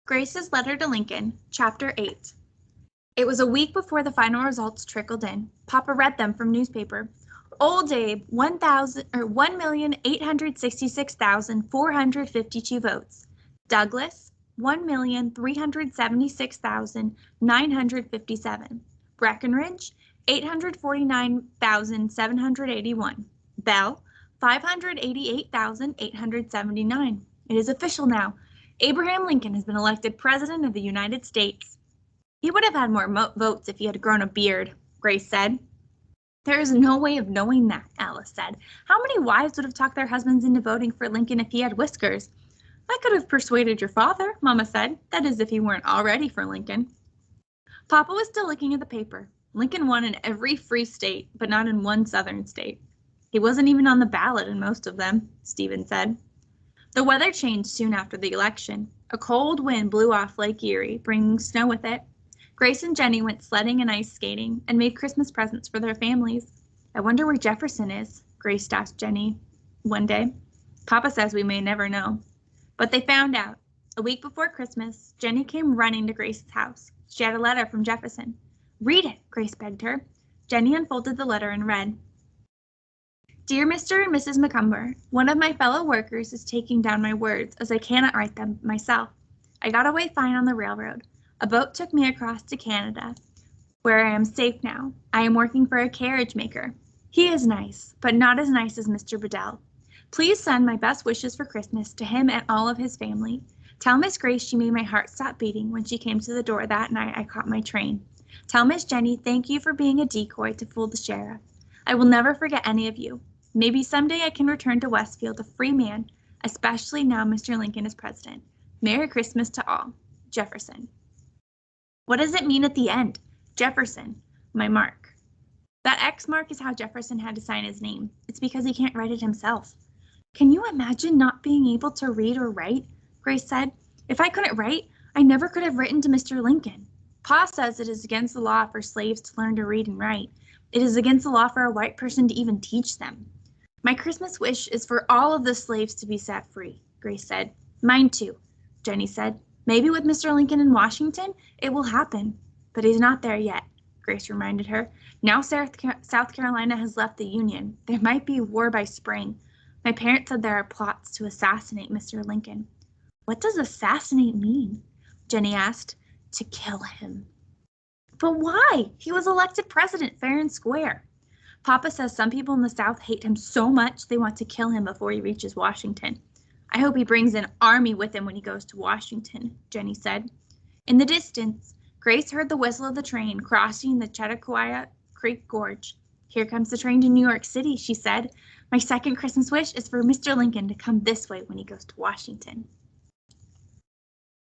Grace's Letter to Lincoln, Chapter 8. It was a week before the final results trickled in. Papa read them from newspaper. Old Abe, 1,866,452 votes. Douglas, 1,376,957. Breckenridge, 849,781. Bell, 588,879. It is official now. Abraham Lincoln has been elected President of the United States. He would have had more votes if he had grown a beard, Grace said. There is no way of knowing that, Alice said. How many wives would have talked their husbands into voting for Lincoln if he had whiskers? I could have persuaded your father, Mama said. That is, if he weren't already for Lincoln. Papa was still looking at the paper. Lincoln won in every free state, but not in one southern state. He wasn't even on the ballot in most of them, Stephen said. The weather changed soon after the election. A cold wind blew off Lake Erie, bringing snow with it. Grace and Jenny went sledding and ice skating and made Christmas presents for their families. I wonder where Jefferson is, Grace asked Jenny one day. Papa says we may never know. But they found out. A week before Christmas, Jenny came running to Grace's house. She had a letter from Jefferson. Read it, Grace begged her. Jenny unfolded the letter and read. Dear Mr. and Mrs. McCumber, one of my fellow workers is taking down my words as I cannot write them myself. I got away fine on the railroad. A boat took me across to Canada, where I am safe now. I am working for a carriage maker. He is nice, but not as nice as Mr. Bedell. Please send my best wishes for Christmas to him and all of his family. Tell Miss Grace she made my heart stop beating when she came to the door that night I caught my train. Tell Miss Jenny thank you for being a decoy to fool the sheriff. I will never forget any of you. Maybe someday I can return to Westfield a free man, especially now Mr. Lincoln is president. Merry Christmas to all. Jefferson. What does it mean at the end? Jefferson, my mark. That X mark is how Jefferson had to sign his name. It's because he can't write it himself. Can you imagine not being able to read or write? Grace said. If I couldn't write, I never could have written to Mr. Lincoln. Pa says it is against the law for slaves to learn to read and write. It is against the law for a white person to even teach them. My Christmas wish is for all of the slaves to be set free, Grace said. Mine too, Jenny said. Maybe with Mr. Lincoln in Washington, it will happen. But he's not there yet, Grace reminded her. Now South Carolina has left the Union. There might be war by spring. My parents said there are plots to assassinate Mr. Lincoln. What does assassinate mean? Jenny asked. To kill him. But why? He was elected president fair and square. Papa says some people in the South hate him so much they want to kill him before he reaches Washington. I hope he brings an army with him when he goes to Washington, Jenny said. In the distance, Grace heard the whistle of the train crossing the Chautauqua Creek Gorge. Here comes the train to New York City, she said. My second Christmas wish is for Mr. Lincoln to come this way when he goes to Washington.